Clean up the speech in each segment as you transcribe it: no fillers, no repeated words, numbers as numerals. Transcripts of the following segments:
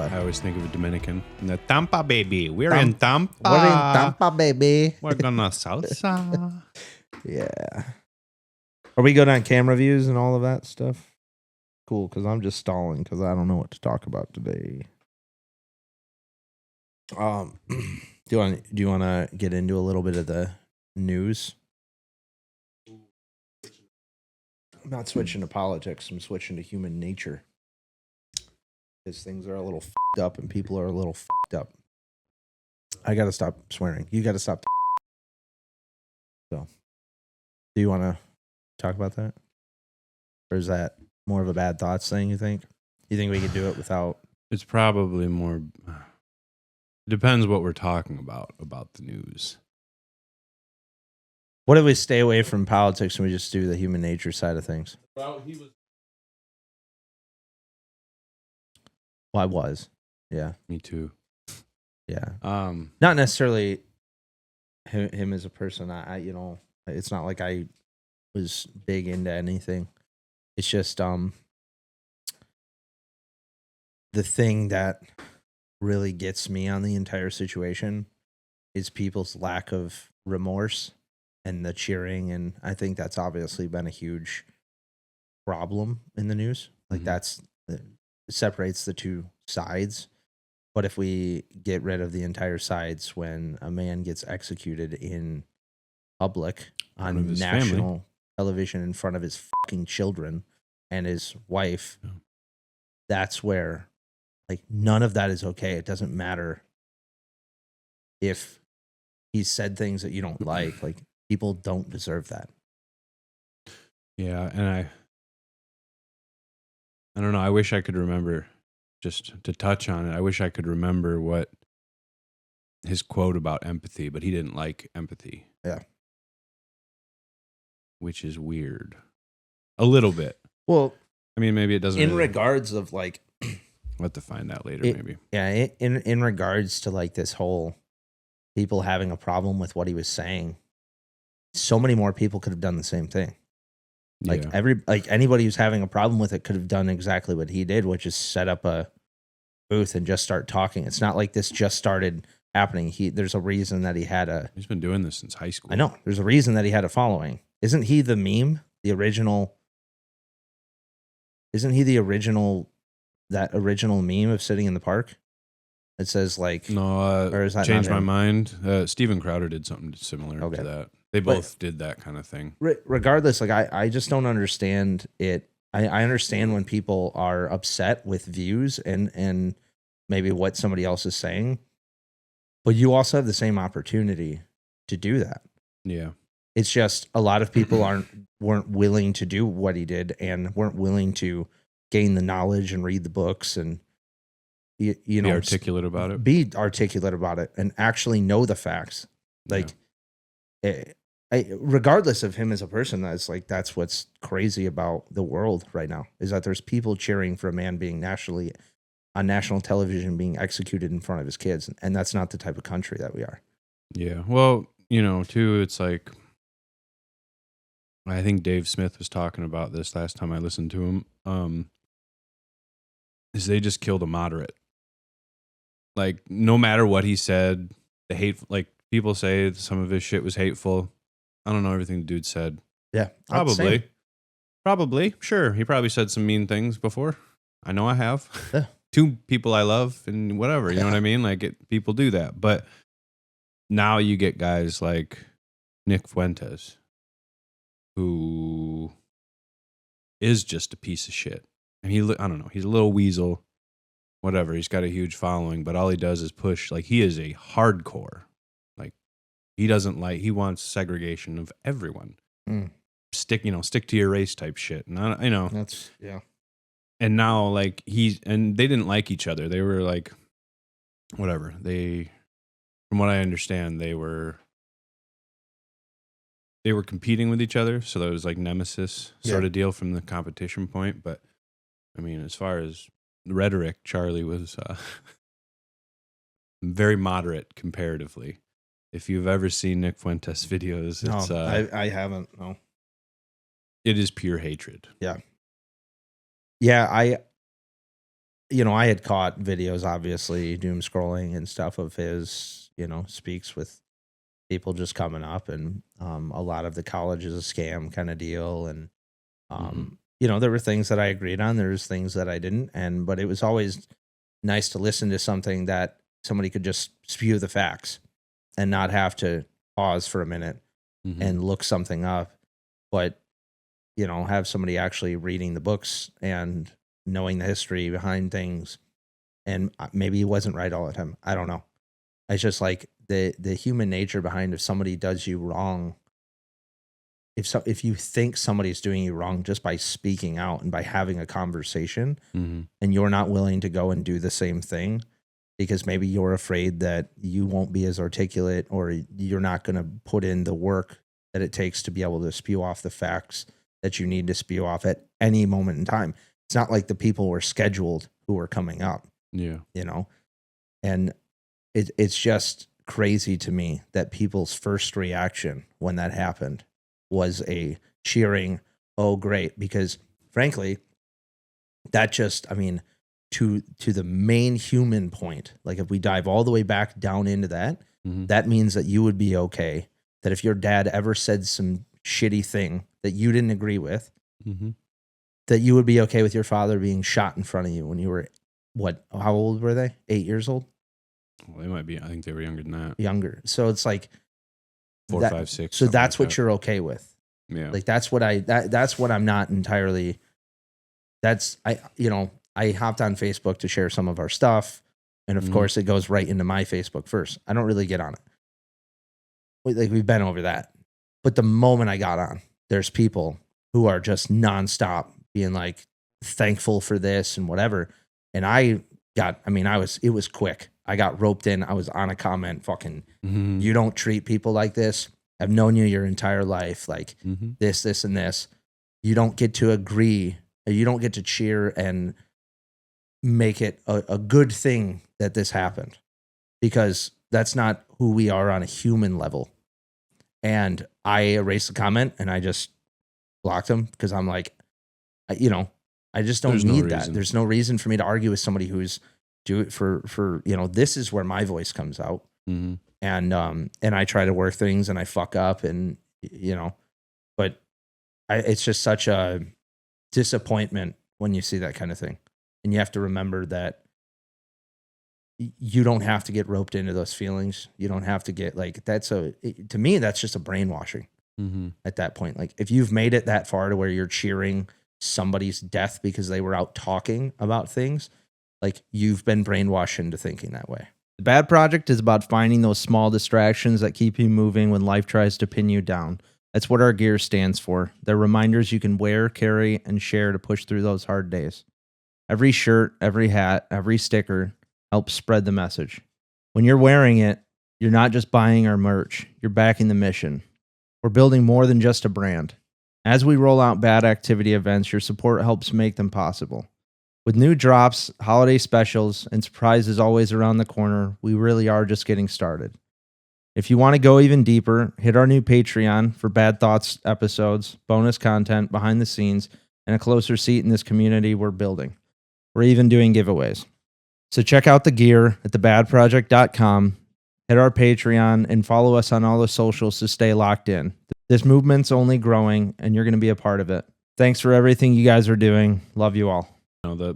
What? I always think of a Dominican. The Tampa, baby. We're in Tampa. We're in Tampa, baby. We're gonna salsa. Yeah. Are we good on camera views and all of that stuff? Cool, because I'm just stalling because I don't know what to talk about today. Do you want to get into a little bit of the news? I'm not switching to politics. I'm switching to human nature. Because things are a little fucked up and people are a little fucked up. I got to stop swearing. You got to stop. So, do you want to talk about that? Or is that more of a bad thoughts thing, you think? You think we could do it without... It's probably more... Depends what we're talking about the news. What if we stay away from politics and we just do the human nature side of things? Well, he was... Well, I was. Yeah. Me too. Yeah. Not necessarily him as a person. I it's not like I was big into anything. It's just the thing that really gets me on the entire situation is people's lack of remorse and the cheering, and I think that's obviously been a huge problem in the news. Like it separates the two sides. But if we get rid of the entire sides when a man gets executed in public on national television in front of his fucking children and his wife, that's where, like, none of that is okay. It doesn't matter if he said things that you don't like. Like, people don't deserve that. Yeah, and I don't know. I wish I could remember, just to touch on it, I wish I could remember what his quote about empathy, but he didn't like empathy. Yeah. Which is weird. A little bit. Well, I mean, maybe it doesn't. In regards of, like... We'll have to find that later, maybe. Yeah, in regards to, like, this whole people having a problem with what he was saying, so many more people could have done the same thing. Like, anybody who's having a problem with it could have done exactly what he did, which is set up a booth and just start talking. It's not like this just started happening. There's a reason that he had a... He's been doing this since high school. I know. There's a reason that he had a following. Isn't he the meme? Isn't he the original... That original meme of sitting in the park? It says, like... No, or is that changed my mind. Steven Crowder did something similar to that. They both did that kind of thing. Regardless, like, I just don't understand it. I understand when people are upset with views and maybe what somebody else is saying, but you also have the same opportunity to do that. Yeah. It's just a lot of people weren't willing to do what he did and weren't willing to gain the knowledge and read the books and be articulate about it. Be articulate about it and actually know the facts. Like, regardless of him as a person, that's what's crazy about the world right now, is that there's people cheering for a man being on national television being executed in front of his kids, and that's not the type of country that we are. Yeah. Well, too, it's like, I think Dave Smith was talking about this last time I listened to him. Is they just killed a moderate. Like, no matter what he said, the hate, like, people say some of his shit was hateful. I don't know everything the dude said. Yeah, probably. Sure, he probably said some mean things before. I know I have. Yeah. To people I love and whatever. You know what I mean? Like, people do that, but now you get guys like Nick Fuentes, who is just a piece of shit. And I don't know, he's a little weasel, whatever. He's got a huge following, but all he does is push. Like, he is a hardcore. Like, he wants segregation of everyone. Stick to your race type shit. And that's, yeah. And now, like, and they didn't like each other. They were like, whatever. From what I understand, they were competing with each other. So that was like nemesis sort of deal from the competition point. But I mean, as far as rhetoric, Charlie was very moderate comparatively. If you've ever seen Nick Fuentes videos, it's I haven't. No, it is pure hatred. Yeah. Yeah, I had caught videos, obviously, doom scrolling and stuff of his, speaks with people just coming up, and a lot of the college is a scam kind of deal. And, there were things that I agreed on. There's things that I didn't. But it was always nice to listen to something that somebody could just spew the facts and not have to pause for a minute and look something up. But, have somebody actually reading the books and knowing the history behind things. And maybe he wasn't right all the time. I don't know. It's just like the human nature behind, if somebody does you wrong, if you think somebody's doing you wrong just by speaking out and by having a conversation, and you're not willing to go and do the same thing because maybe you're afraid that you won't be as articulate, or you're not going to put in the work that it takes to be able to spew off the facts that you need to spew off at any moment in time. It's not like the people were scheduled who were coming up. Yeah. And it's just crazy to me that people's first reaction when that happened was a cheering, oh, great. Because frankly, that just, to the main human point, like if we dive all the way back down into that, that means that you would be okay. That if your dad ever said some shitty thing that you didn't agree with, that you would be okay with your father being shot in front of you when you were, how old were they? 8 years old? Well, they might be. I think they were younger than that. Younger. So it's like 4, 5, 6. So that's like what you're okay with. Yeah. Like that's what I'm not entirely. I hopped on Facebook to share some of our stuff, and of course it goes right into my Facebook first. I don't really get on it. Like we've been over that. But the moment I got on, there's people who are just nonstop being like thankful for this and whatever. And it was quick. I got roped in. I was on a comment, fucking, you don't treat people like this. I've known you your entire life. Like this, and this. You don't get to agree. You don't get to cheer and make it a good thing that this happened, because that's not who we are on a human level. And I erased the comment and I just blocked him because I'm like, I just don't need that. There's no reason for me to argue with somebody who's do it for this is where my voice comes out. And I try to work things and I fuck up, and but it's just such a disappointment when you see that kind of thing. And you have to remember that you don't have to get roped into those feelings. You don't have to get like, to me, that's just a brainwashing at that point. Like if you've made it that far to where you're cheering somebody's death because they were out talking about things, like you've been brainwashed into thinking that way. The Bad Project is about finding those small distractions that keep you moving when life tries to pin you down. That's what our gear stands for. They're reminders you can wear, carry, and share to push through those hard days. Every shirt, every hat, every sticker helps spread the message. When you're wearing it, you're not just buying our merch, you're backing the mission. We're building more than just a brand. As we roll out Bad activity events, your support helps make them possible. With new drops, holiday specials, and surprises always around the corner, we really are just getting started. If you want to go even deeper, hit our new Patreon for Bad Thoughts episodes, bonus content, behind the scenes, and a closer seat in this community we're building. We're even doing giveaways. So check out the gear at thebadproject.com, hit our Patreon, and follow us on all the socials to stay locked in. This movement's only growing, and you're going to be a part of it. Thanks for everything you guys are doing. Love you all. The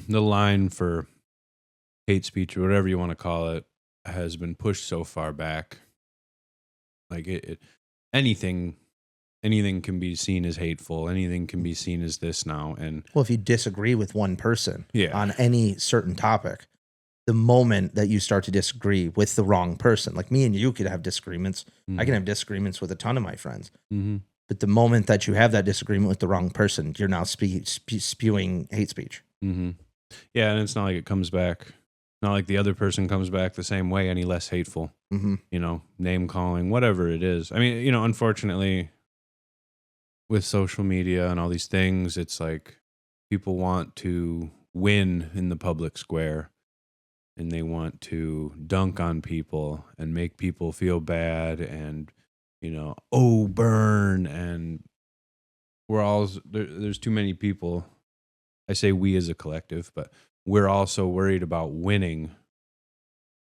line for hate speech, or whatever you want to call it, has been pushed so far back. Like anything can be seen as hateful. Anything can be seen as this now. And well, if you disagree with one person on any certain topic, the moment that you start to disagree with the wrong person, like me and you could have disagreements. I can have disagreements with a ton of my friends. But the moment that you have that disagreement with the wrong person, you're now spewing hate speech. Yeah, and it's not like it comes back. Not like the other person comes back the same way, any less hateful. Name calling, whatever it is. I mean, unfortunately, with social media and all these things, it's like people want to win in the public square, and they want to dunk on people and make people feel bad, and burn, and we're all there's too many people I say we as a collective, but we're also worried about winning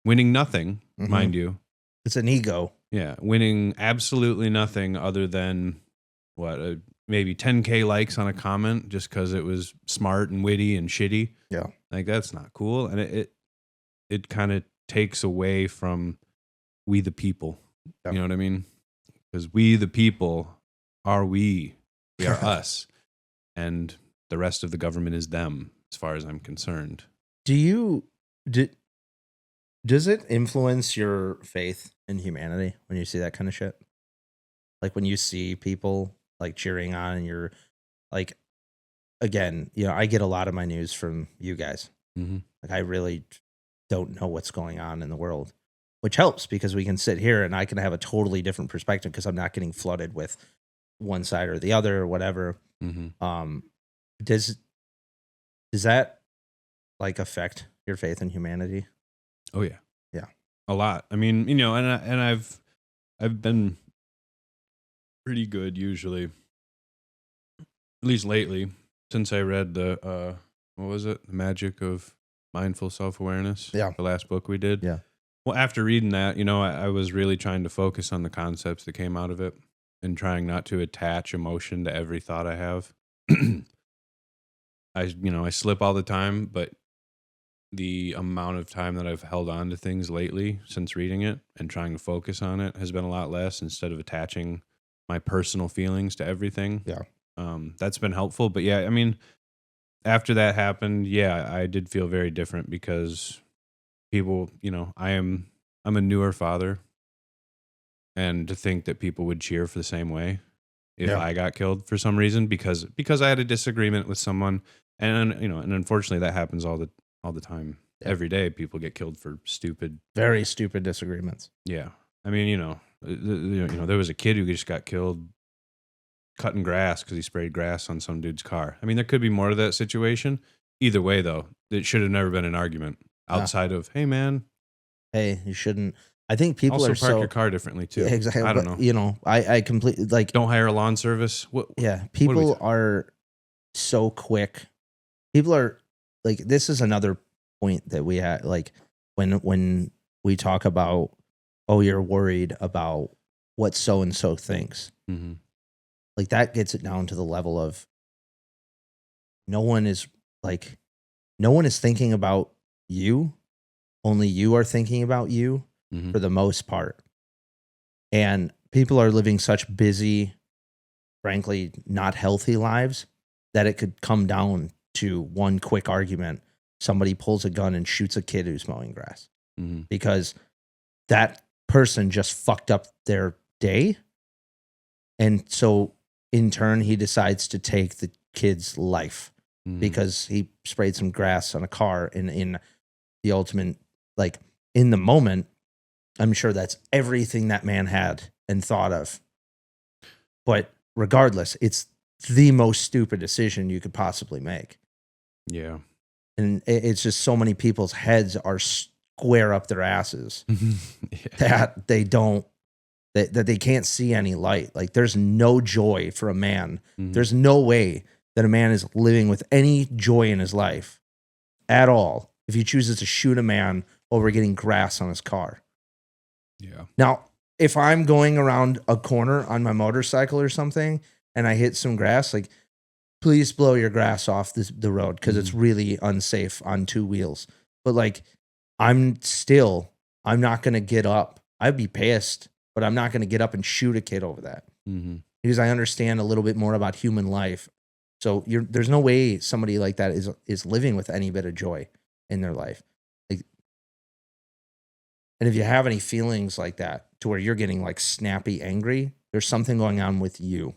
nothing, mind you. It's an ego. Yeah, winning absolutely nothing other than maybe 10K likes on a comment just because it was smart and witty and shitty. Yeah. Like, that's not cool. And it kind of takes away from we the people. Yep. You know what I mean? Because we the people are we are us. And the rest of the government is them, as far as I'm concerned. Does it influence your faith in humanity when you see that kind of shit? Like when you see people like cheering on and you're like, again, I get a lot of my news from you guys. Mm-hmm. Like I really don't know what's going on in the world, which helps because we can sit here and I can have a totally different perspective because I'm not getting flooded with one side or the other or whatever. Mm-hmm. Does that like affect your faith in humanity? Oh yeah. Yeah. A lot. I mean, and I've been pretty good usually, at least lately, since I read the what was it? The Magic of Mindful Self-Awareness. Yeah. The last book we did. Yeah. Well, after reading that, I was really trying to focus on the concepts that came out of it and trying not to attach emotion to every thought I have. I slip all the time, but the amount of time that I've held on to things lately since reading it and trying to focus on it has been a lot less instead of attaching my personal feelings to everything. Yeah. That's been helpful. But yeah, I mean, after that happened, yeah, I did feel very different because people, I'm a newer father, and to think that people would cheer for the same way if I got killed for some reason because I had a disagreement with someone, and and unfortunately that happens all the time. Yeah. Every day people get killed for very stupid disagreements. Yeah. I mean, there was a kid who just got killed cutting grass because he sprayed grass on some dude's car. I mean, there could be more to that situation. Either way, though, it should have never been an argument outside of, hey, man. Hey, you shouldn't. I think people also are park your car differently, too. Yeah, exactly. I don't know. I completely, like... Don't hire a lawn service. People are so quick. People are, like, this is another point that we had, like, when we talk about, oh, you're worried about what so-and-so thinks. Mm-hmm. Like, that gets it down to the level of no one is thinking about you. Only you are thinking about you. Mm-hmm. For the most part. And people are living such busy, frankly, not healthy lives that it could come down to one quick argument. Somebody pulls a gun and shoots a kid who's mowing grass. Mm-hmm. Because that person just fucked up their day. And so in turn, he decides to take the kid's life because he sprayed some grass on a car in the ultimate, like in the moment. I'm sure that's everything that man had and thought of. But regardless, it's the most stupid decision you could possibly make. Yeah. And it's just so many people's heads are square up their asses that they don't, that they can't see any light. Like there's no joy for a man. Mm-hmm. There's no way that a man is living with any joy in his life at all if he chooses to shoot a man over getting grass on his car. Yeah. Now, if I'm going around a corner on my motorcycle or something and I hit some grass, like, please blow your grass off the road because it's really unsafe on two wheels. But like, I'm not going to get up. I'd be pissed, but I'm not going to get up and shoot a kid over that because I understand a little bit more about human life. So there's no way somebody like that is living with any bit of joy in their life. And if you have any feelings like that to where you're getting like snappy angry, there's something going on with you,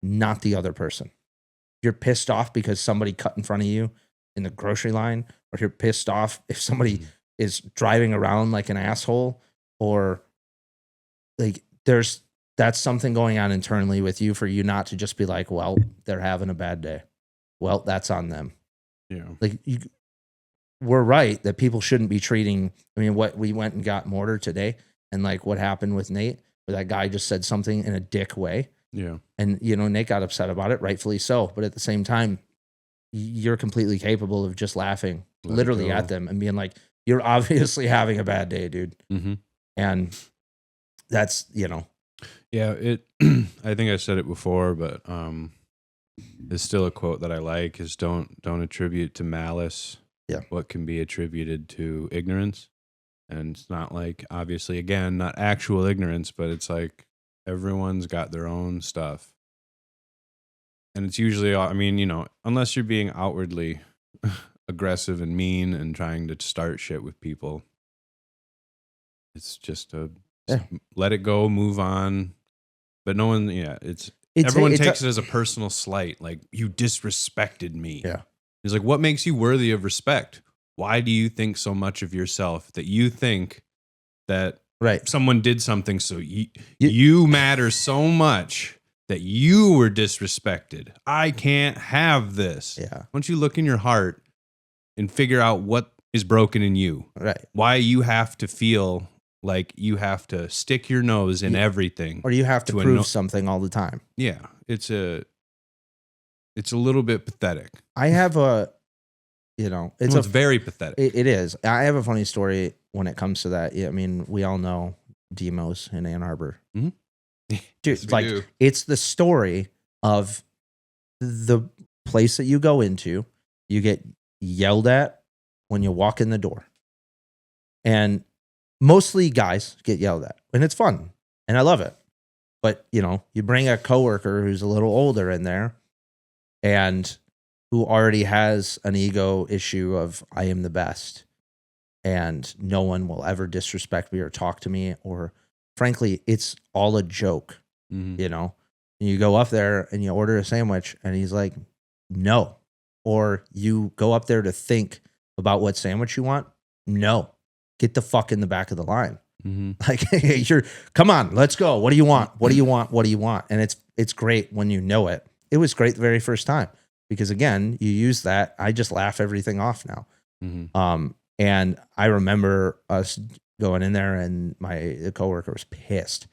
not the other person. If you're pissed off because somebody cut in front of you in the grocery line, or if you're pissed off if somebody is driving around like an asshole, or like that's something going on internally with you for you not to just be like, well, they're having a bad day. Well, that's on them. Yeah. Like we're right that people shouldn't be treating. I mean, what we went and got mortar today, and like what happened with Nate, where that guy just said something in a dick way. Yeah. And Nate got upset about it, rightfully so. But at the same time, you're completely capable of just laughing Let it literally go. at them and being like, you're obviously having a bad day, dude. Mm-hmm. And that's, you know, Yeah, I think I said it before, but it's still a quote that I like is don't attribute to malice what can be attributed to ignorance. And it's not like, obviously, again, not actual ignorance, but it's like everyone's got their own stuff. And it's usually, I mean, you know, unless you're being outwardly aggressive and mean and trying to start shit with people, it's just let it go, move on. But no one, everyone takes it as a personal slight. Like, you disrespected me. Yeah. He's like, what makes you worthy of respect? Why do you think so much of yourself that you think that someone did something so you matter so much that you were disrespected? I can't have this. Yeah. Why don't you look in your heart and figure out what is broken in you? Right. Why you have to feel like you have to stick your nose in everything. Or you have to prove something all the time. Yeah. It's a little bit pathetic. I have it's very pathetic. It is. I have a funny story when it comes to that. I mean, we all know Demos in Ann Arbor. Mm-hmm. Dude, yes, it's the story of the place that you go into, you get yelled at when you walk in the door. And mostly guys get yelled at, and it's fun, and I love it. But, you bring a coworker who's a little older in there and who already has an ego issue of I am the best and no one will ever disrespect me or talk to me, or frankly, it's all a joke. Mm-hmm. And you go up there and you order a sandwich and he's like, no. Or you go up there to think about what sandwich you want. No, get the fuck in the back of the line. Mm-hmm. Like, come on, let's go. What do you want? What do you want? What do you want? And it's great when you know it. It was great the very first time because, again, you use that. I just laugh everything off now. Mm-hmm. And I remember us going in there and my coworker was pissed.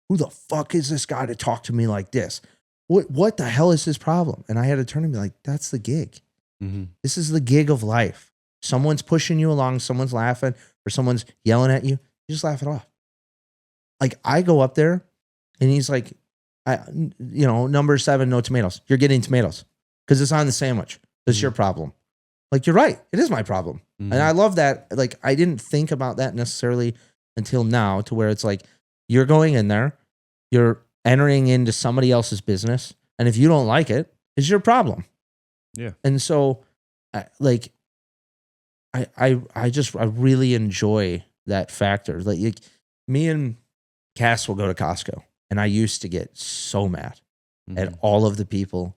Who the fuck is this guy to talk to me like this? What the hell is his problem? And I had to turn and be like, that's the gig. Mm-hmm. This is the gig of life. Someone's pushing you along, someone's laughing, or someone's yelling at you. You just laugh it off. Like, I go up there and he's like, number 7, no tomatoes. You're getting tomatoes because it's on the sandwich. It's your problem. Like, you're right. It is my problem. Mm-hmm. And I love that. Like, I didn't think about that necessarily until now, to where it's like, you're going in there, you're entering into somebody else's business. And if you don't like it, it's your problem. Yeah. And so I really enjoy that factor. Like, me and Cass will go to Costco, and I used to get so mad at all of the people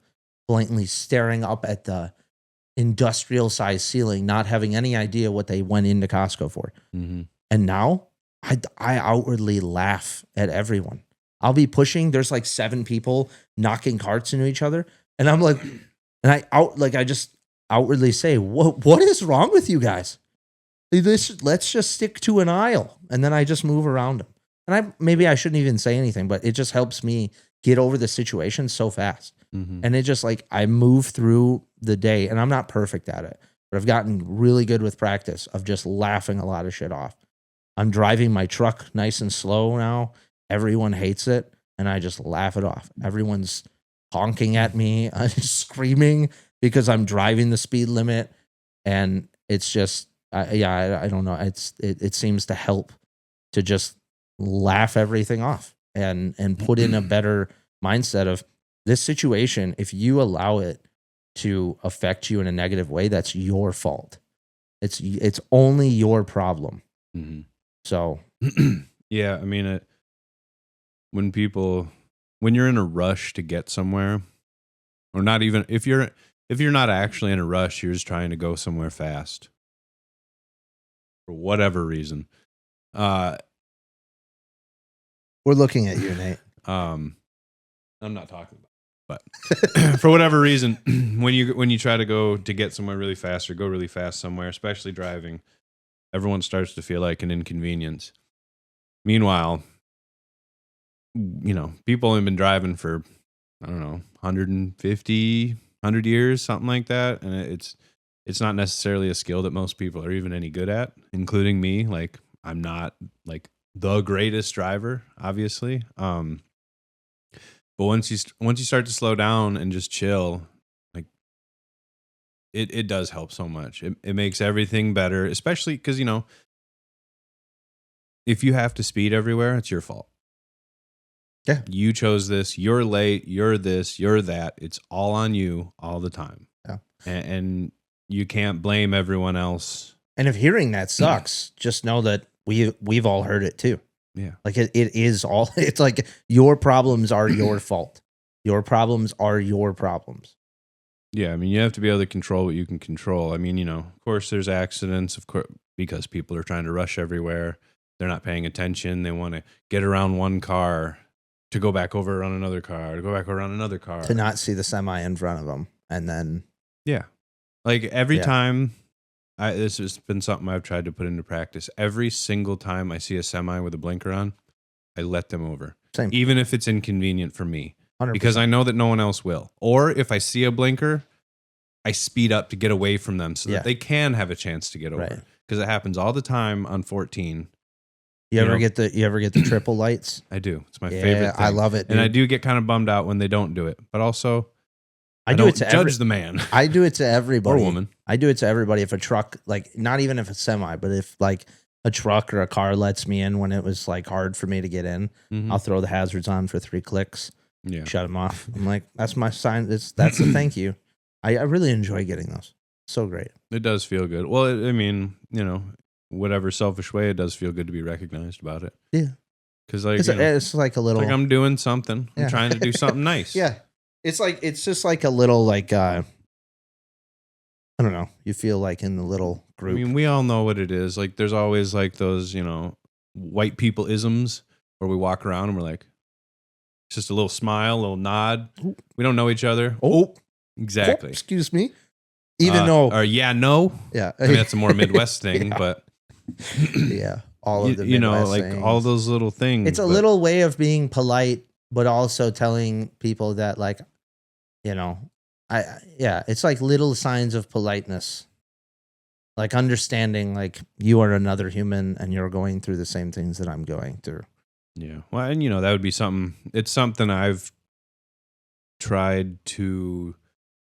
blatantly staring up at the industrial size ceiling, not having any idea what they went into Costco for. Mm-hmm. And now I outwardly laugh at everyone. I'll be pushing. There's like 7 people knocking carts into each other. And I'm like, I just outwardly say, what is wrong with you guys? Let's just stick to an aisle. And then I just move around them. And maybe I shouldn't even say anything, but it just helps me get over the situation so fast. Mm-hmm. And it just, like, I move through the day, and I'm not perfect at it, but I've gotten really good with practice of just laughing a lot of shit off. I'm driving my truck nice and slow now. Everyone hates it, and I just laugh it off. Everyone's honking at me. I'm screaming because I'm driving the speed limit, and it's just, I don't know. It seems to help to just laugh everything off and put in a better mindset of this situation. If you allow it to affect you in a negative way, that's your fault. It's only your problem. Mm-hmm. So yeah, I mean, when you're in a rush to get somewhere, or not even if you're not actually in a rush, you're just trying to go somewhere fast for whatever reason. We're looking at you, Nate. I'm not talking about it, but for whatever reason, when you try to go to get somewhere really fast or go really fast somewhere, especially driving, everyone starts to feel like an inconvenience. Meanwhile, people have been driving for, I don't know, 150, 100 years, something like that. And it's not necessarily a skill that most people are even any good at, including me. Like, I'm not like the greatest driver, obviously. But once you start to slow down and just chill, like it does help so much. It makes everything better, especially because, you know, if you have to speed everywhere, it's your fault. Yeah. You chose this, you're late, you're this, you're that. It's all on you all the time. Yeah. And you can't blame everyone else. And if hearing that sucks, just know that we've all heard it too. Yeah. Like it is all, it's like your problems are your fault. Your problems are your problems. Yeah. I mean, you have to be able to control what you can control. I mean, you know, of course there's accidents, of course, because people are trying to rush everywhere. They're not paying attention. They want to get around one car to go back over on another car, to go back around another car. To not see the semi in front of them. And then. Yeah. Like every time, this has been something I've tried to put into practice. Every single time I see a semi with a blinker on, I let them over. Same. Even if it's inconvenient for me. 100%. Because I know that no one else will. Or if I see a blinker, I speed up to get away from them so that they can have a chance to get over. Because it happens all the time on 14. You ever get the triple lights? I do. It's my favorite thing. I love it, dude. And I do get kind of bummed out when they don't do it. But also, I do it to judge the man. I do it to everybody. Or woman. I do it to everybody. If a truck, like, not even if it's semi, but if like a truck or a car lets me in when it was like hard for me to get in, I'll throw the hazards on for 3 clicks. Yeah. Shut them off. I'm like, that's my sign. That's a thank you. I really enjoy getting those. So great. It does feel good. Well, I mean, you know, whatever selfish way, it does feel good to be recognized about it. Yeah. Because like it's like a little. It's like I'm doing something. I'm trying to do something nice. Yeah. It's just like a little like I don't know. You feel like in the little group. I mean, we all know what it is. Like there's always like those, you know, white people isms where we walk around and we're like, it's just a little smile, a little nod. Ooh. We don't know each other. Oh, exactly. Excuse me. Even though, or no. Yeah, I mean that's a more Midwest thing, but yeah, all of the you know, Midwest like things. all those little things. It's a little way of being polite, but also telling people that, like, you know, it's like little signs of politeness, like understanding, like you are another human and you're going through the same things that I'm going through. Yeah. Well, and you know, that would be something. It's something I've tried to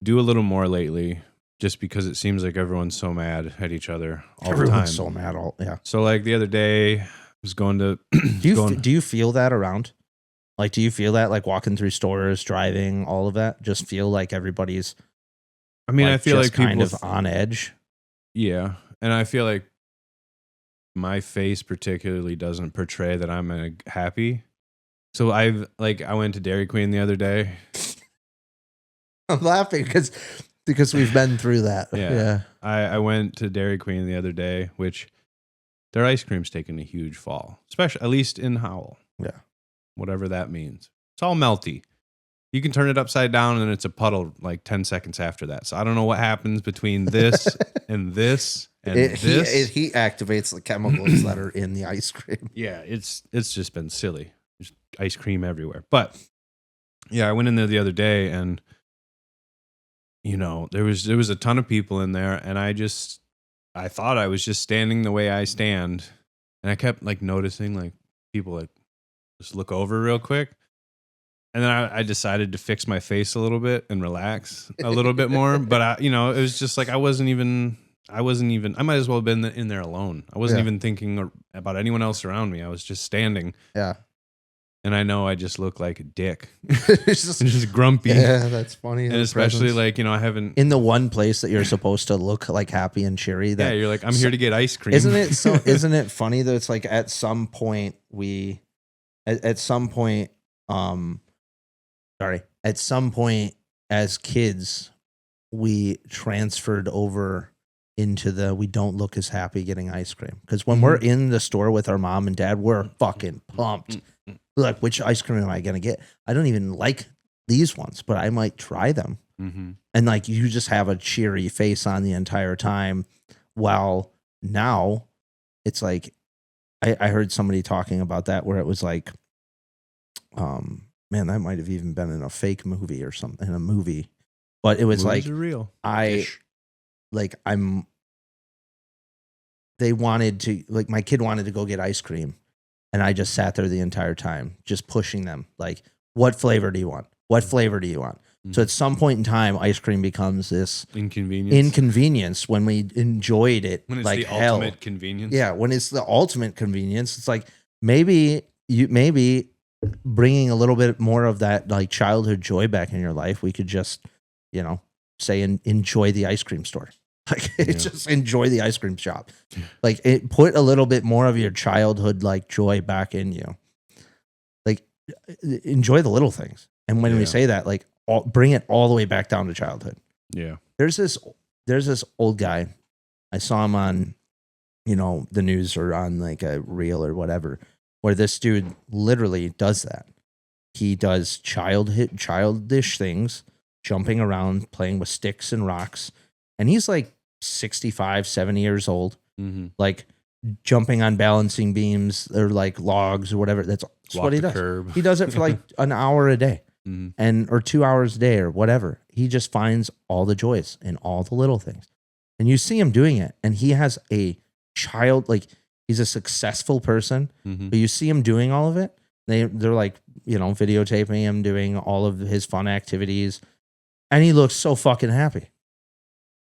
do a little more lately, just because it seems like everyone's so mad at each other all the time. Everyone's so mad. So like the other day, I was going to. Do you feel that around? Like, do you feel that like walking through stores, driving, all of that? Just feel like everybody's. I mean, I feel like people kind of on edge. Yeah, and I feel like my face particularly doesn't portray that I'm happy. So I went to Dairy Queen the other day. I'm laughing because we've been through that. Yeah. I went to Dairy Queen the other day, which their ice cream's taken a huge fall, especially at least in Howell. Yeah. Whatever that means. It's all melty. You can turn it upside down and it's a puddle like 10 seconds after that. So I don't know what happens between this and this and this. He activates the chemicals that are in the ice cream. Yeah, it's just been silly. There's ice cream everywhere. But yeah, I went in there the other day and you know, there was a ton of people in there and I thought I was just standing the way I stand. And I kept like noticing like people like just look over real quick. And then I decided to fix my face a little bit and relax a little bit more. But, it was just like I might as well have been in there alone. I wasn't even thinking about anyone else around me. I was just standing. Yeah. And I know I just look like a dick. It's just grumpy. Yeah, that's funny. And especially like, I haven't. In the one place that you're supposed to look like happy and cheery. Yeah, you're like, I'm here to get ice cream. Isn't it funny that it's like at some point as kids, we transferred over into we don't look as happy getting ice cream. Because when we're in the store with our mom and dad, we're fucking pumped. Like, which ice cream am I going to get? I don't even like these ones, but I might try them. Mm-hmm. And like, you just have a cheery face on the entire time. While now it's like, I heard somebody talking about that where it was like, man, that might have even been in a fake movie or something, in a movie But it was Movies like are real. I like I'm. They wanted to like my kid wanted to go get ice cream, and I just sat there the entire time, just pushing them. Like, what flavor do you want? What flavor do you want? So at some point in time, ice cream becomes this inconvenience when we enjoyed it when it's like the hell. ultimate convenience. Yeah, when it's the ultimate convenience, it's like maybe bringing a little bit more of that like childhood joy back in your life. We could just, say enjoy the ice cream store. Like just enjoy the ice cream shop. Like put a little bit more of your childhood like joy back in you. Like enjoy the little things. And when we say that, like bring it all the way back down to childhood. Yeah. There's this old guy. I saw him on, the news or on like a reel or whatever, where this dude literally does that. He does childish things, jumping around, playing with sticks and rocks. And he's like 65, 70 years old, like jumping on balancing beams or like logs or whatever. That's what he does. Curb. He does it for like an hour a day. Or 2 hours a day or whatever. He just finds all the joys in all the little things. And you see him doing it. And he has a child, like he's a successful person, but you see him doing all of it. They're like, videotaping him doing all of his fun activities. And he looks so fucking happy.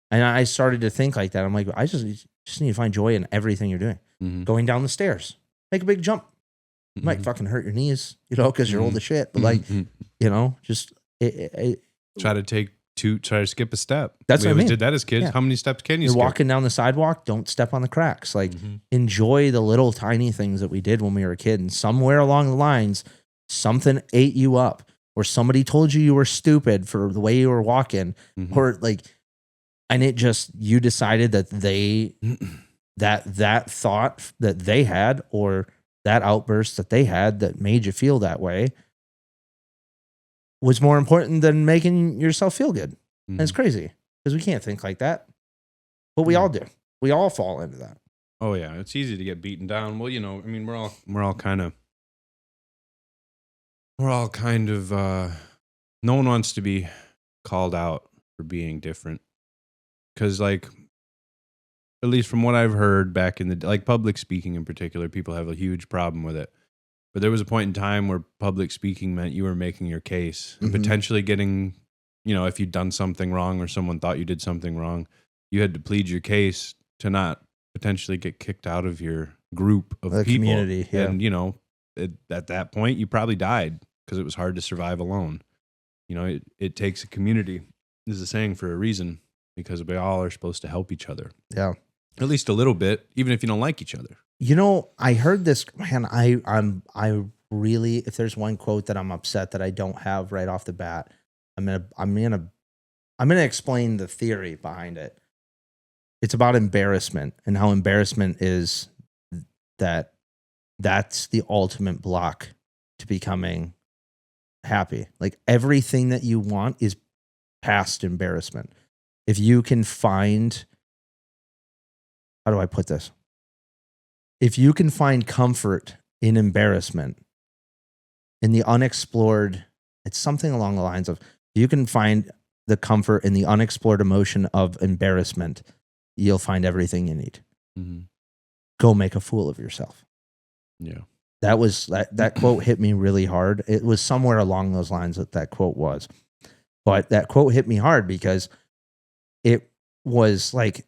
And I started to think like that. I'm like, I just need to find joy in everything you're doing. Going down the stairs, make a big jump. You might fucking hurt your knees, because you're old as shit. But like, just try to skip a step. That's what I mean. Did that as kids. Yeah. How many steps can you You're skip? walking down the sidewalk, don't step on the cracks. Like enjoy the little tiny things that we did when we were a kid. And somewhere along the lines, something ate you up, or somebody told you were stupid for the way you were walking, or like, and it just, you decided that that thought that they had, or that outburst that they had that made you feel that way, was more important than making yourself feel good. And it's crazy because we can't think like that, but we all do. We all fall into that. Oh yeah. It's easy to get beaten down. Well, we're all kind of, no one wants to be called out for being different. Cause like, at least from what I've heard back in the, like public speaking in particular, people have a huge problem with it. But there was a point in time where public speaking meant you were making your case and potentially getting, if you'd done something wrong or someone thought you did something wrong, you had to plead your case to not potentially get kicked out of your group of the people. Community, yeah. And, at that point, you probably died because it was hard to survive alone. It takes a community, is the saying, for a reason, because we all are supposed to help each other. Yeah. At least a little bit, even if you don't like each other. I heard this, man, I really, if there's one quote that I'm upset that I don't have right off the bat, I'm going to explain the theory behind it. It's about embarrassment and how embarrassment is that's the ultimate block to becoming happy. Like everything that you want is past embarrassment. If you can find, how do I put this? If you can find comfort in embarrassment, in the unexplored, it's something along the lines of, you can find the comfort in the unexplored emotion of embarrassment, you'll find everything you need. Go make a fool of yourself. Yeah. That quote hit me really hard. It was somewhere along those lines that quote was. But that quote hit me hard because it was like,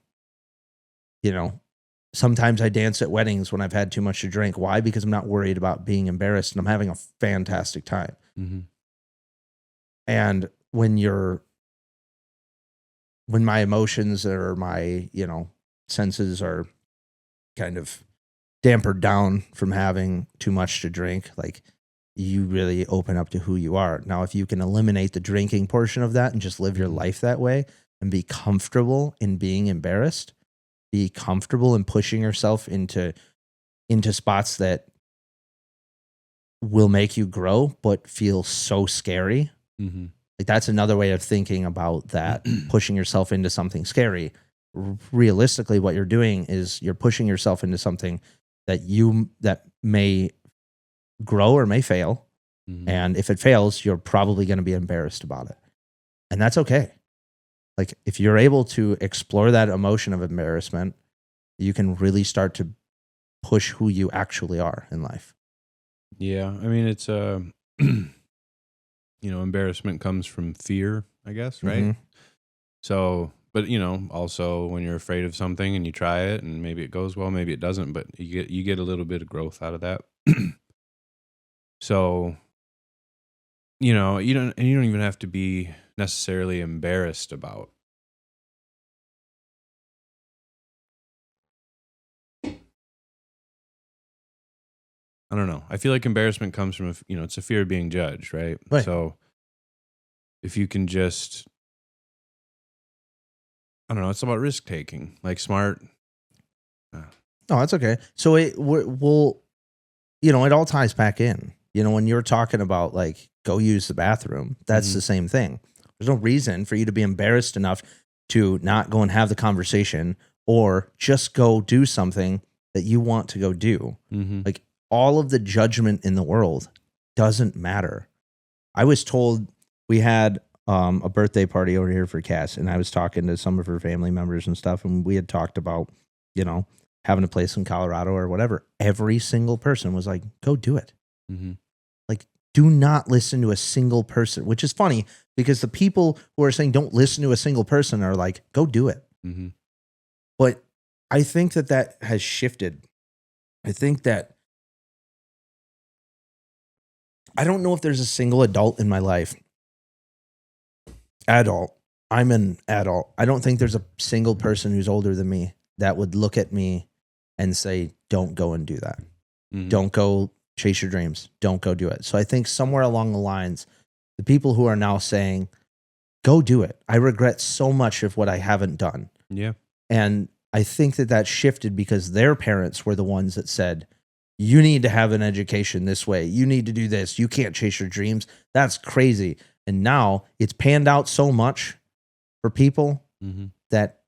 sometimes I dance at weddings when I've had too much to drink. Why? Because I'm not worried about being embarrassed and I'm having a fantastic time. And when my emotions or my, senses are kind of dampered down from having too much to drink, like you really open up to who you are. Now, if you can eliminate the drinking portion of that and just live your life that way and be comfortable in being embarrassed, be comfortable in pushing yourself into spots that will make you grow, but feel so scary. Like that's another way of thinking about that, pushing yourself into something scary. Realistically, what you're doing is you're pushing yourself into something that may grow or may fail. And if it fails, you're probably going to be embarrassed about it. And that's okay. Like if you're able to explore that emotion of embarrassment, you can really start to push who you actually are in life. Yeah, I mean, it's embarrassment comes from fear, I guess, right? Mhm. So, but also when you're afraid of something and you try it and maybe it goes well, maybe it doesn't, but you get a little bit of growth out of that. So, you don't even have to be necessarily embarrassed about. I don't know. I feel like embarrassment comes from it's a fear of being judged, right? Right. So, if you can just, I don't know, it's about risk taking, like smart. No, that's okay. So we'll, it all ties back in. When you're talking about like go use the bathroom, that's Mhm. the same thing. There's no reason for you to be embarrassed enough to not go and have the conversation or just go do something that you want to go do. Mhm. Like all of the judgment in the world doesn't matter. I was told we had a birthday party over here for Cass, and I was talking to some of her family members and stuff, and we had talked about, having a place in Colorado or whatever. Every single person was like, go do it. Mhm. Like, do not listen to a single person, which is funny because the people who are saying don't listen to a single person are like, go do it. Mhm. But I think that has shifted. I think that I don't know if there's a single adult in my life. Adult. I'm an adult. I don't think there's a single person who's older than me that would look at me and say, don't go and do that. Mhm. Don't go chase your dreams. Don't go do it. So I think somewhere along the lines, the people who are now saying, go do it. I regret so much of what I haven't done. Yeah. And I think that shifted because their parents were the ones that said, you need to have an education this way. You need to do this. You can't chase your dreams. That's crazy. And now it's panned out so much for people Mhm. that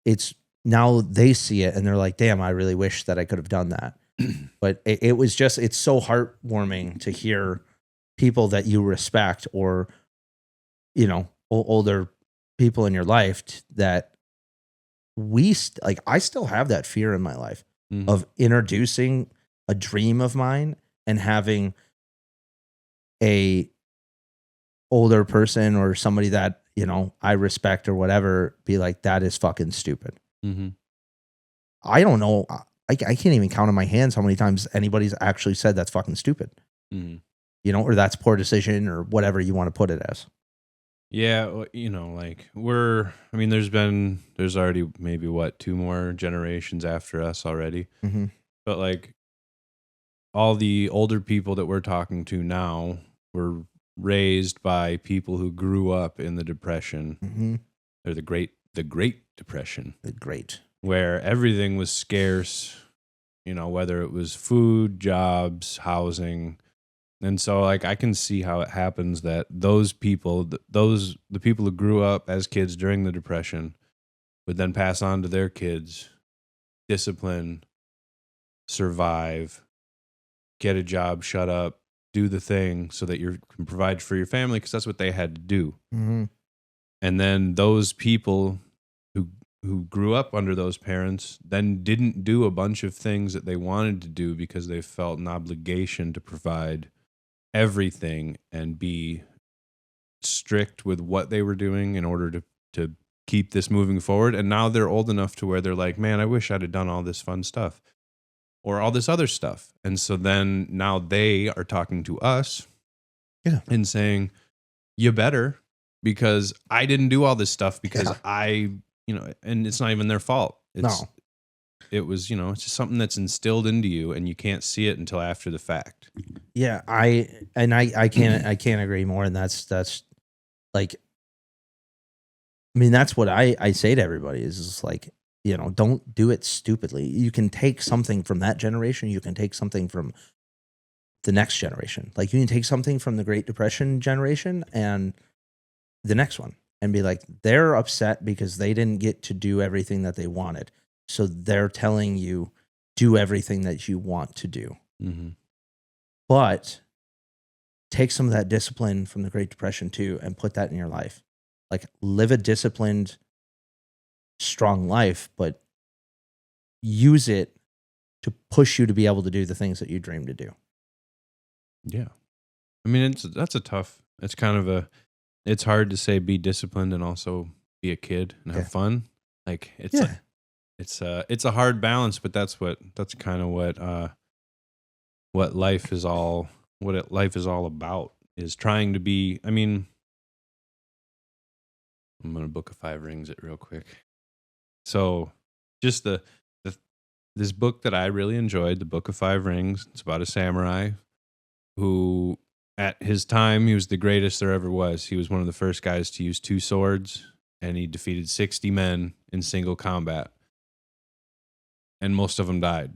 it's now they see it and they're like, damn, I really wish that I could have done that. But it was just, it's so heartwarming to hear people that you respect or, older people in your life that I still have that fear in my life Mhm. of introducing a dream of mine and having a older person or somebody that, I respect or whatever be like, that is fucking stupid. Mhm. I don't know. I can't even count on my hands how many times anybody's actually said that's fucking stupid, Mhm. or that's poor decision or whatever you want to put it as. Yeah, like there's already maybe what, two more generations after us already. Mm-hmm. But like all the older people that we're talking to now were raised by people who grew up in the Depression Mm-hmm. or the Great Depression, Great. where everything was scarce, whether it was food, jobs, housing. And so like I can see how it happens that those people, the people who grew up as kids during the Depression would then pass on to their kids discipline, survive, get a job, shut up, do the thing so that you can provide for your family because that's what they had to do. Mm-hmm. And then those people who grew up under those parents then didn't do a bunch of things that they wanted to do because they felt an obligation to provide everything and be strict with what they were doing in order to keep this moving forward. And now they're old enough to where they're like, man, I wish I'd have done all this fun stuff or all this other stuff. And so then now they are talking to us Yeah. and saying, you better, because I didn't do all this stuff because and it's not even their fault. It was, it's just something that's instilled into you and you can't see it until after the fact. Yeah. I can't agree more. And that's like, I mean, that's what I say to everybody is just like, don't do it stupidly. You can take something from that generation. You can take something from the next generation. Like you can take something from the Great Depression generation and the next one and be like, they're upset because they didn't get to do everything that they wanted. So they're telling you, do everything that you want to do. Mm-hmm. But take some of that discipline from the Great Depression too and put that in your life. Like, live a disciplined, strong life, but use it to push you to be able to do the things that you dream to do. Yeah. I mean, it's kind of it's hard to say be disciplined and also be a kid and have fun. Like, it's a hard balance, but that's kind of what life is all about, is trying to be. I mean, I'm going to Book of 5 Rings it real quick. So just this book that I really enjoyed, the Book of 5 Rings, it's about a samurai who, at his time, he was the greatest there ever was. He was one of the first guys to use 2 swords, and he defeated 60 men in single combat. And most of them died,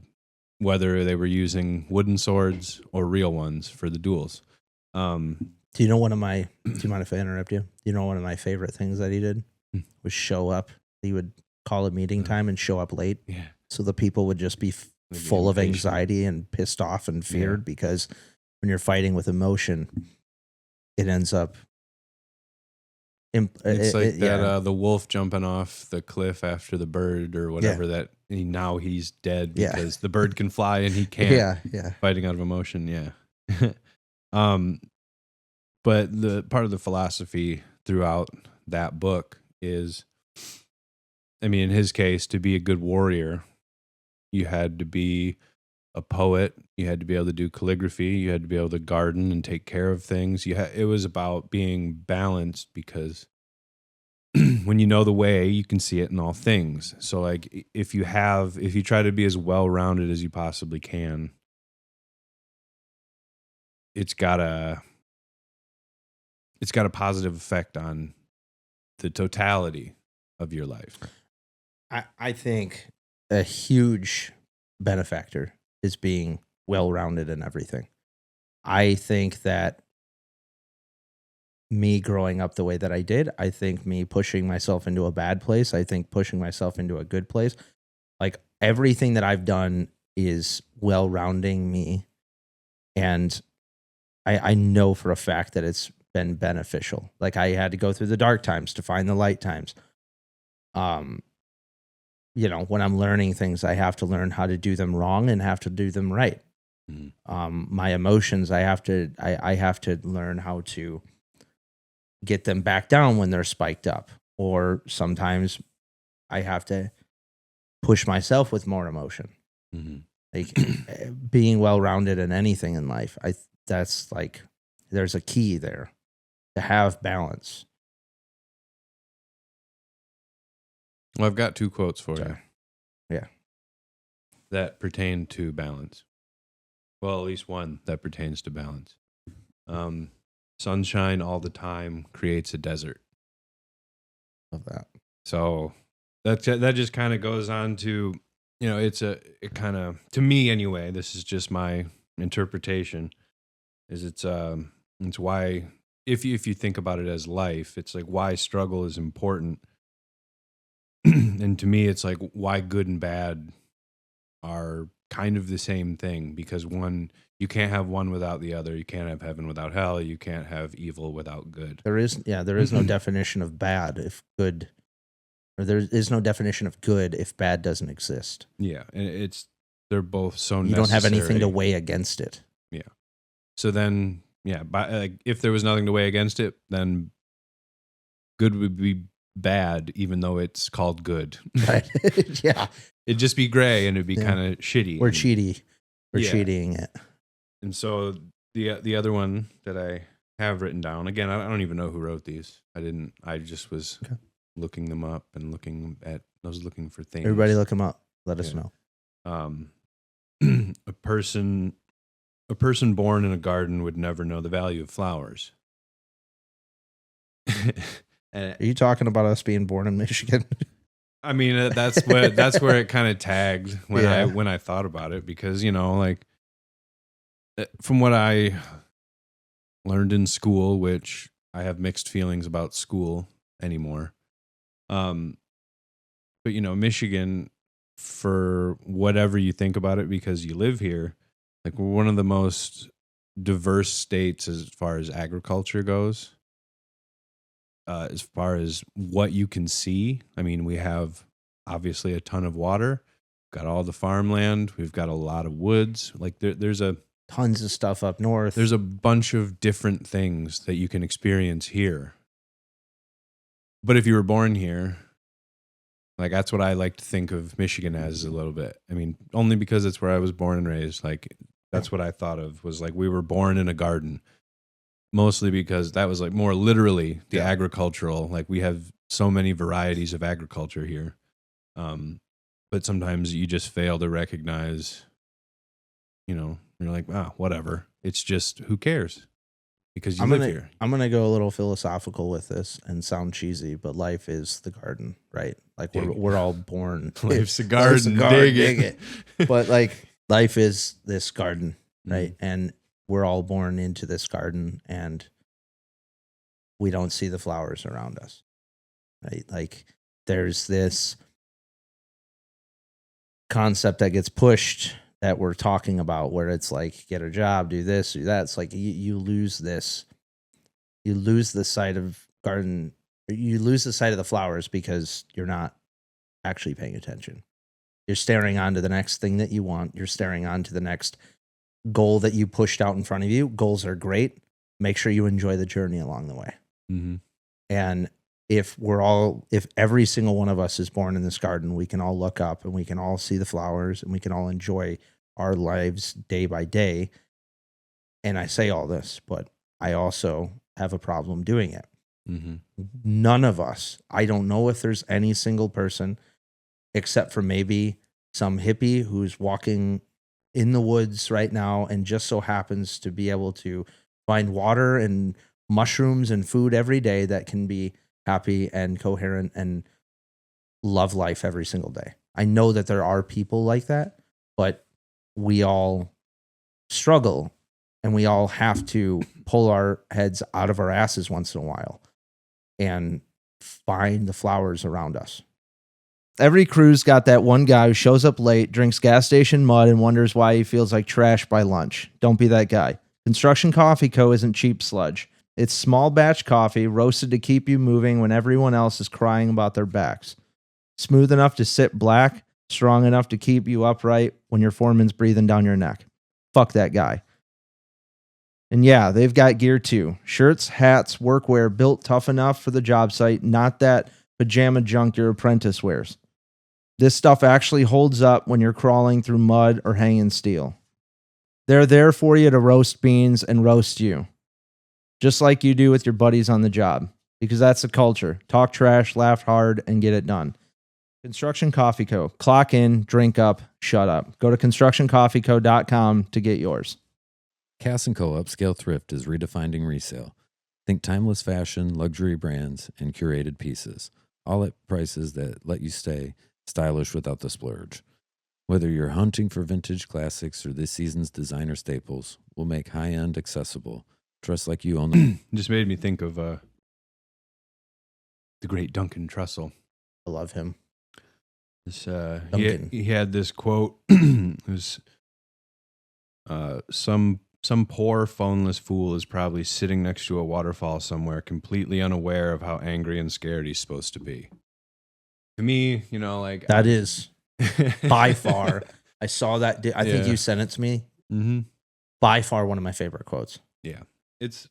whether they were using wooden swords or real ones for the duels. Do you know do you mind if I interrupt you? You know, one of my favorite things that he did was show up. He would call a meeting time and show up late. Yeah. So the people would just be full of anxiety and pissed off and feared, because when you're fighting with emotion, it ends up. It's the wolf jumping off the cliff after the bird or whatever, that now he's dead because the bird can fly and he can't. Fighting out of emotion. Yeah. But the part of the philosophy throughout that book is, I mean, in his case, to be a good warrior, you had to be a poet. You had to be able to do calligraphy. You had to be able to garden and take care of things. It was about being balanced, because when you know the way, you can see it in all things. So, like, if you try to be as well-rounded as you possibly can, it's got a positive effect on the totality of your life. I think a huge benefactor is being well-rounded in everything. I think that me growing up the way that I did, I think me pushing myself into a bad place, I think pushing myself into a good place, like, everything that I've done is well-rounding me. And I know for a fact that it's been beneficial. Like, I had to go through the dark times to find the light times. You know, when I'm learning things, I have to learn how to do them wrong and have to do them right. My emotions, I have to learn how to get them back down when they're spiked up. Or sometimes I have to push myself with more emotion. Like, being well-rounded in anything in life, that's like, there's a key there to have balance. Well, I've got 2 quotes for you. Yeah. That pertain to balance. Well, at least one that pertains to balance. Sunshine all the time creates a desert. Love that. So that just kind of goes on to, you know, it kind of, to me anyway, this is just my interpretation, is it's why, if you think about it as life, it's like why struggle is important. And to me, it's like why good and bad are kind of the same thing, because one, you can't have one without the other. You can't have heaven without hell. You can't have evil without good. There is no definition of bad if good, or there is no definition of good if bad doesn't exist. Yeah, and they're both so necessary. You don't have anything to weigh against it. Yeah. So then, if there was nothing to weigh against it, then good would be bad, even though it's called good. Right. Yeah. It'd just be gray and it'd be kind of shitty. We're cheating it. And so the other one that I have written down, again, I don't even know who wrote these. I just was looking them up and I was looking for things. Everybody look them up. Let us know. A person born in a garden would never know the value of flowers. Are you talking about us being born in Michigan? I mean, that's where it kind of tagged when I thought about it, because, you know, like, from what I learned in school, which I have mixed feelings about school anymore. But, you know, Michigan, for whatever you think about it, because you live here, like, we're one of the most diverse states as far as agriculture goes. as far as what you can see, I mean, we have obviously a ton of water, got all the farmland, we've got a lot of woods. Like there's tons of stuff up north. There's a bunch of different things that you can experience here. But if you were born here, like that's what I like to think of Michigan as a little bit. I mean, only because it's where I was born and raised. Like that's what I thought of, was like we were born in a garden. Mostly because that was like more literally the agricultural, like we have so many varieties of agriculture here. But sometimes you just fail to recognize, you're like, wow, whatever. It's just, who cares? Because you live here. I'm going to go a little philosophical with this and sound cheesy, but life is the garden, right? Like we're all born. Life's a garden. Dig it. But like life is this garden, right? And we're all born into this garden and we don't see the flowers around us, right? Like there's this concept that gets pushed that we're talking about where it's like, get a job, do this, do that. It's like you lose this, you lose the sight of garden, you lose the sight of the flowers because you're not actually paying attention. You're staring on to the next thing that you want. You're staring on to the next goal that you pushed out in front of you. Goals are great. Make sure you enjoy the journey along the way. Mm-hmm. And if every single one of us is born in this garden, we can all look up and we can all see the flowers and we can all enjoy our lives day by day. And I say all this, but I also have a problem doing it. Mm-hmm. None of us, I don't know if there's any single person except for maybe some hippie who's walking in the woods right now and just so happens to be able to find water and mushrooms and food every day that can be happy and coherent and love life every single day. I know that there are people like that, but we all struggle and we all have to pull our heads out of our asses once in a while and find the flowers around us. Every crew's got that one guy who shows up late, drinks gas station mud, and wonders why he feels like trash by lunch. Don't be that guy. Construction Coffee Co. isn't cheap sludge. It's small batch coffee roasted to keep you moving when everyone else is crying about their backs. Smooth enough to sit black, strong enough to keep you upright when your foreman's breathing down your neck. Fuck that guy. And yeah, they've got gear too. Shirts, hats, workwear built tough enough for the job site, not that pajama junk your apprentice wears. This stuff actually holds up when you're crawling through mud or hanging steel. They're there for you to roast beans and roast you. Just like you do with your buddies on the job. Because that's the culture. Talk trash, laugh hard, and get it done. Construction Coffee Co. Clock in, drink up, shut up. Go to constructioncoffeeco.com to get yours. Cass & Co. Upscale Thrift is redefining resale. Think timeless fashion, luxury brands, and curated pieces. All at prices that let you stay stylish without the splurge. Whether you're hunting for vintage classics or this season's designer staples, we'll make high-end accessible. Dress like you own them. Just made me think of the great Duncan Trussell. I love him. This, he had this quote. It was some poor phoneless fool is probably sitting next to a waterfall somewhere, completely unaware of how angry and scared he's supposed to be. To me, like that is by far. I saw that. I think you sent it to me. Mm-hmm. By far, one of my favorite quotes. Yeah, to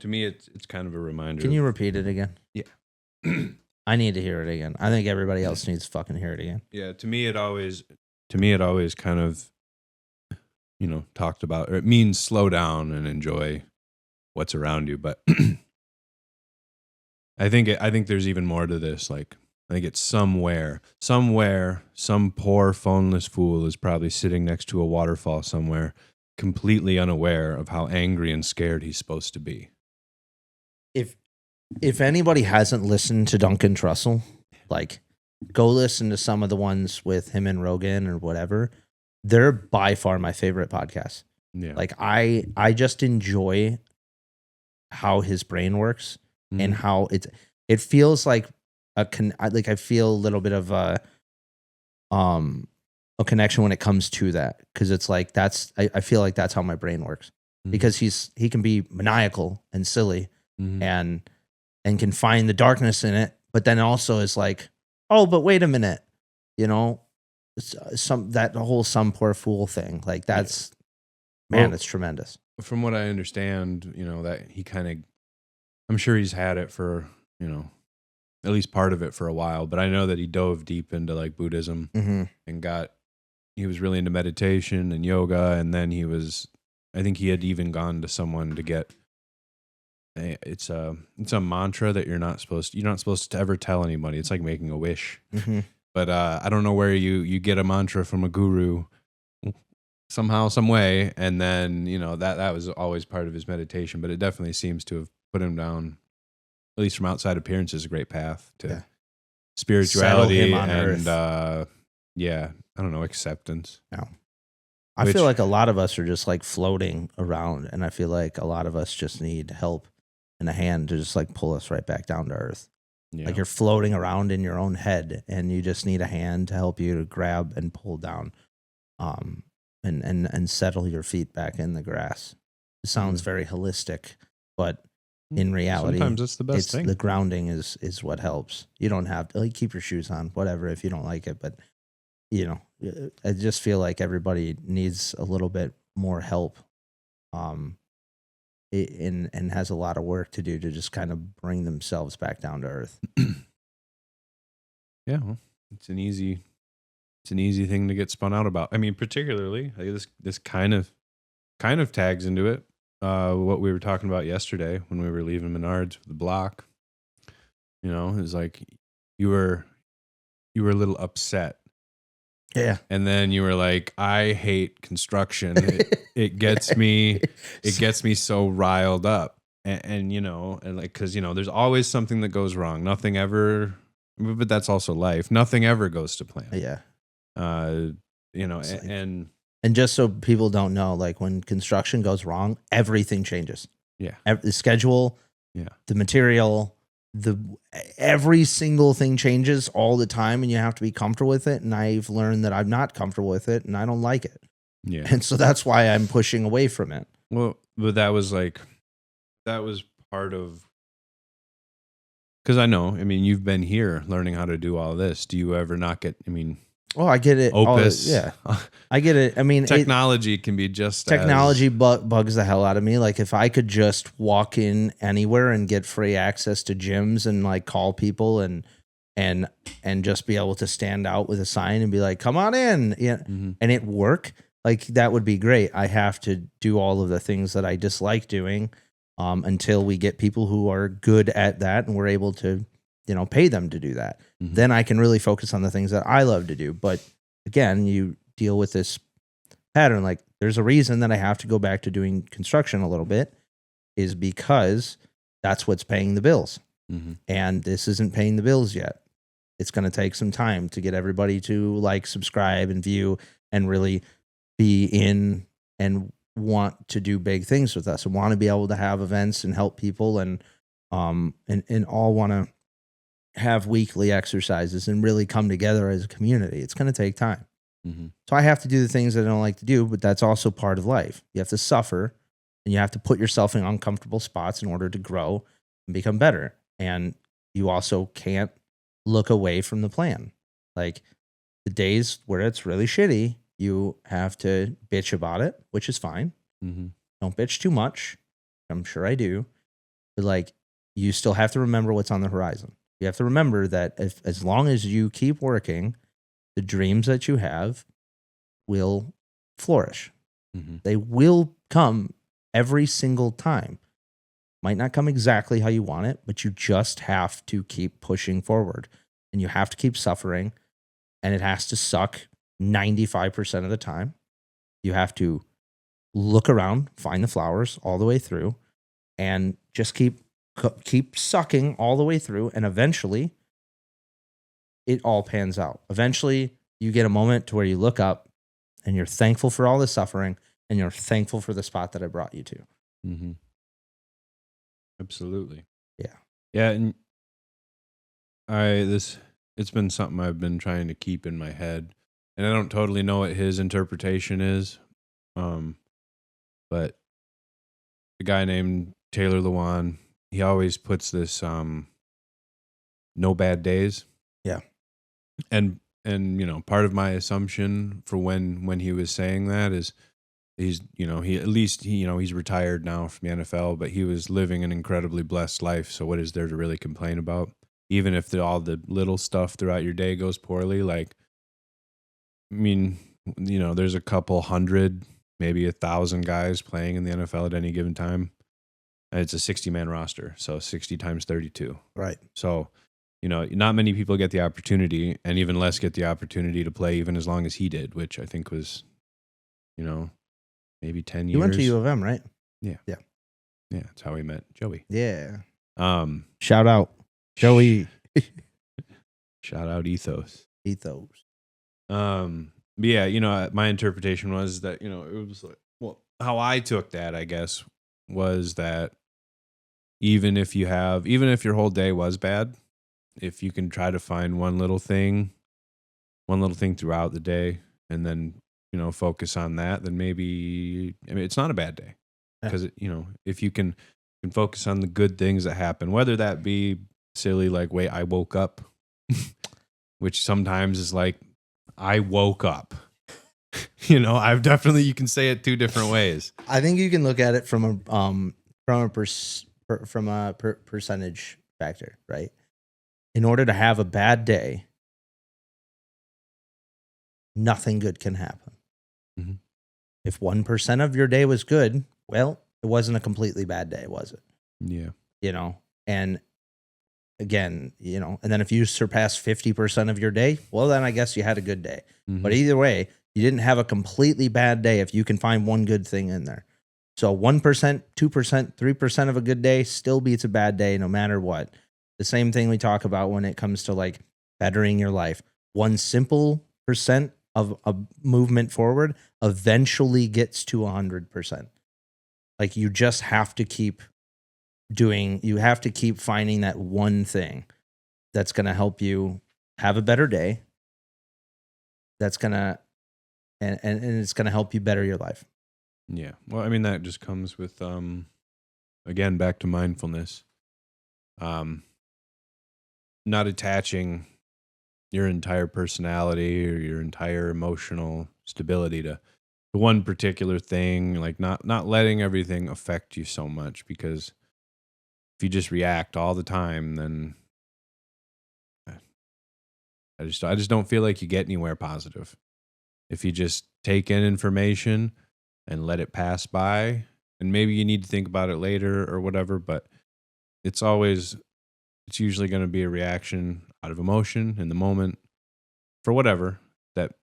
me, it's kind of a reminder. Can you repeat it again? Yeah. I need to hear it again. I think everybody else needs to fucking hear it again. Yeah, to me it always kind of talked about, or it means slow down and enjoy what's around you, but I think there's even more to this. Like, I think it's somewhere, some poor phoneless fool is probably sitting next to a waterfall somewhere, completely unaware of how angry and scared he's supposed to be. If anybody hasn't listened to Duncan Trussell, like, go listen to some of the ones with him and Rogan or whatever. They're by far my favorite podcasts. Yeah. Like, I just enjoy how his brain works and how it feels like I feel a little bit of a connection when it comes to that, because it's like I feel like that's how my brain works, because he can be maniacal and silly and and can find the darkness in it, but then also is like, oh, but wait a minute, you know, that whole some poor fool thing. Like that's, man, it's tremendous. From what I understand, you know, that he kind of, I'm sure he's had it for, you know, at least part of it for a while, but I know that he dove deep into like Buddhism and he was really into meditation and yoga. And then I think he had even gone to someone to get, it's a mantra that you're not supposed to ever tell anybody. It's like making a wish. But I don't know where you get a mantra from a guru somehow, some way. And then, you know, that was always part of his meditation, but it definitely seems to have put him down, at least from outside appearances, a great path to spirituality and I don't know, acceptance. No. I feel like a lot of us are just like floating around, and I feel like a lot of us just need help and a hand to just like pull us right back down to earth. Yeah. Like you're floating around in your own head and you just need a hand to help you to grab and pull down and settle your feet back in the grass. It sounds very holistic, but in reality, sometimes it's the best thing. The grounding is what helps. You don't have to keep your shoes on, whatever, if you don't like it. But, you know, I just feel like everybody needs a little bit more help and has a lot of work to do to just kind of bring themselves back down to earth. Yeah, well, it's an easy thing to get spun out about. I mean, particularly this kind of tags into it. What we were talking about yesterday when we were leaving Menards with the block, you know, it was like you were a little upset. Yeah. And then you were like, I hate construction. It gets me so riled up. And you know, and like, cause you know, there's always something that goes wrong. Nothing ever, but that's also life. Nothing ever goes to plan. Yeah. You know, and just so people don't know, like when construction goes wrong, everything changes. Yeah. The schedule, the material, every single thing changes all the time, and you have to be comfortable with it. And I've learned that I'm not comfortable with it and I don't like it. Yeah. And so that's why I'm pushing away from it. Well, but that was part of, because I mean, you've been here learning how to do all this. Do you ever not get, I mean, oh, I get it. Opus. I get it. I mean, technology can be just bugs the hell out of me. Like if I could just walk in anywhere and get free access to gyms and like call people and just be able to stand out with a sign and be like, come on in. Yeah. And it work. Like that would be great. I have to do all of the things that I dislike doing until we get people who are good at that and we're able to, you know, pay them to do that. Then I can really focus on the things that I love to do. But again, you deal with this pattern. Like there's a reason that I have to go back to doing construction a little bit is because that's what's paying the bills. And this isn't paying the bills yet. It's going to take some time to get everybody to like, subscribe and view and really be in and want to do big things with us and want to be able to have events and help people and all want to have weekly exercises and really come together as a community. It's going to take time. So I have to do the things that I don't like to do, but that's also part of life. You have to suffer and you have to put yourself in uncomfortable spots in order to grow and become better. And you also can't look away from the plan. Like the days where it's really shitty, you have to bitch about it, which is fine. Don't bitch too much. I'm sure I do. But like, you still have to remember what's on the horizon. You have to remember that as long as you keep working, the dreams that you have will flourish. They will come every single time. Might not come exactly how you want it, but you just have to keep pushing forward. And you have to keep suffering. And it has to suck 95% of the time. You have to look around, find the flowers all the way through, and just keep sucking all the way through, and eventually it all pans out. Eventually you get a moment to where you look up and you're thankful for all the suffering and you're thankful for the spot that I brought you to. Absolutely. Yeah. Yeah. And it's been something I've been trying to keep in my head, and I don't totally know what his interpretation is. But a guy named Taylor Lewan, he always puts this no bad days. Yeah. And part of my assumption for when he was saying that is he's he's retired now from the NFL, but he was living an incredibly blessed life. So what is there to really complain about? Even if all the little stuff throughout your day goes poorly, like, I mean, there's a couple hundred, maybe 1,000 guys playing in the NFL at any given time. And it's a 60-man roster, so 60 times 32. Right. So, not many people get the opportunity, and even less get the opportunity to play even as long as he did, which I think was, maybe 10 years. You went to U of M, right? Yeah. Yeah. Yeah, that's how we met Joey. Yeah. Shout out Joey. Shout out Ethos. Ethos. Yeah, my interpretation was that, it was like, well, how I took that, I guess, was that even if your whole day was bad, if you can try to find one little thing throughout the day, and then, focus on that, then maybe, it's not a bad day. Because, if you can focus on the good things that happen, whether that be silly, like, wait, I woke up, which sometimes is like, I woke up. I've definitely, you can say it two different ways. I think you can look at it from a percentage factor, right? In order to have a bad day, nothing good can happen. Mm-hmm. If 1% of your day was good, well, it wasn't a completely bad day, was it? Yeah. And again, and then if you surpass 50% of your day, well, then I guess you had a good day. Mm-hmm. But either way, you didn't have a completely bad day if you can find one good thing in there. So 1%, 2%, 3% of a good day still beats a bad day no matter what. The same thing we talk about when it comes to like bettering your life. 1 simple percent of a movement forward eventually gets to 100%. Like you just have to keep finding that one thing that's going to help you have a better day. That's going to, and it's going to help you better your life. Yeah. Well, I mean, that just comes with, again, back to mindfulness. Not attaching your entire personality or your entire emotional stability to one particular thing, like not letting everything affect you so much, because if you just react all the time, then I just don't feel like you get anywhere positive. If you just take in information and let it pass by, and maybe you need to think about it later or whatever, but it's usually going to be a reaction out of emotion in the moment for whatever that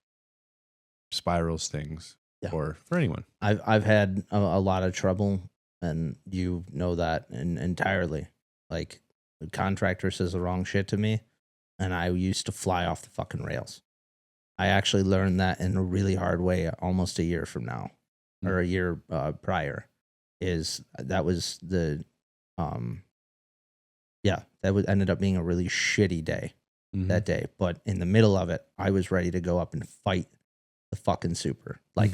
spirals things. Yeah. Or for anyone. I've had a lot of trouble, and you know that entirely. Like, the contractor says the wrong shit to me, and I used to fly off the fucking rails. I actually learned that in a really hard way almost a year from now, or a year prior. That ended up being a really shitty day that day. But in the middle of it, I was ready to go up and fight the fucking super. Like,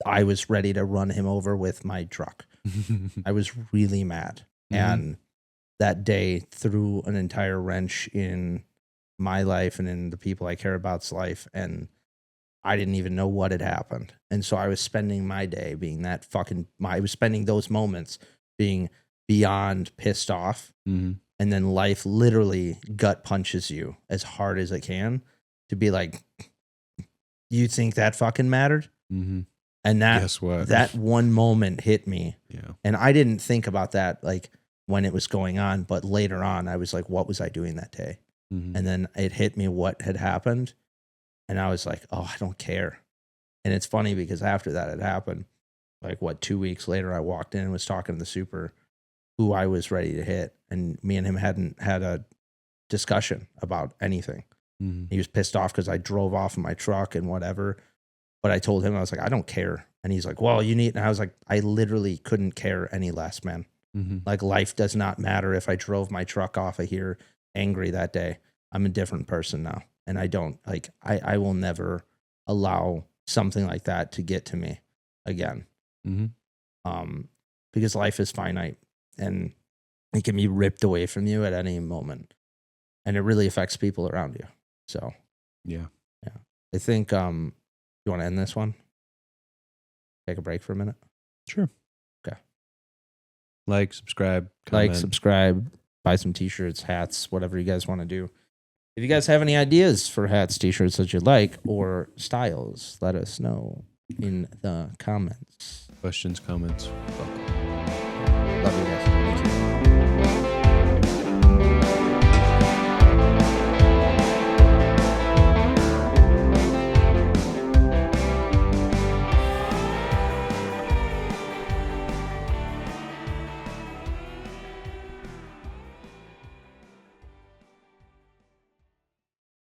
I was ready to run him over with my truck. I was really mad. And that day threw an entire wrench in my life and in the people I care about's life. And I didn't even know what had happened. And so I was spending my day being I was spending those moments being beyond pissed off. And then life literally gut punches you as hard as it can to be like, you think that fucking mattered? And guess what? That one moment hit me. Yeah. And I didn't think about that like when it was going on, but later on I was like, what was I doing that day? And then it hit me what had happened. And I was like, oh, I don't care. And it's funny because after that had happened, like 2 weeks later, I walked in and was talking to the super who I was ready to hit. And me and him hadn't had a discussion about anything. He was pissed off because I drove off in my truck and whatever. But I told him, I was like, I don't care. And he's like, well, and I was like, I literally couldn't care any less, man. Like, life does not matter if I drove my truck off of here angry that day. I'm a different person now. And I don't, like, I will never allow something like that to get to me again. Because life is finite. And It can be ripped away from you at any moment. And it really affects people around you. So, Yeah. I think, you want to end this one? Take a break for a minute? Sure. Okay. Like, subscribe, comment. Like, subscribe, buy some t-shirts, hats, whatever you guys want to do. If you guys have any ideas for hats, t-shirts that you like, or styles, let us know in the comments. Questions, comments. Welcome. Love you guys.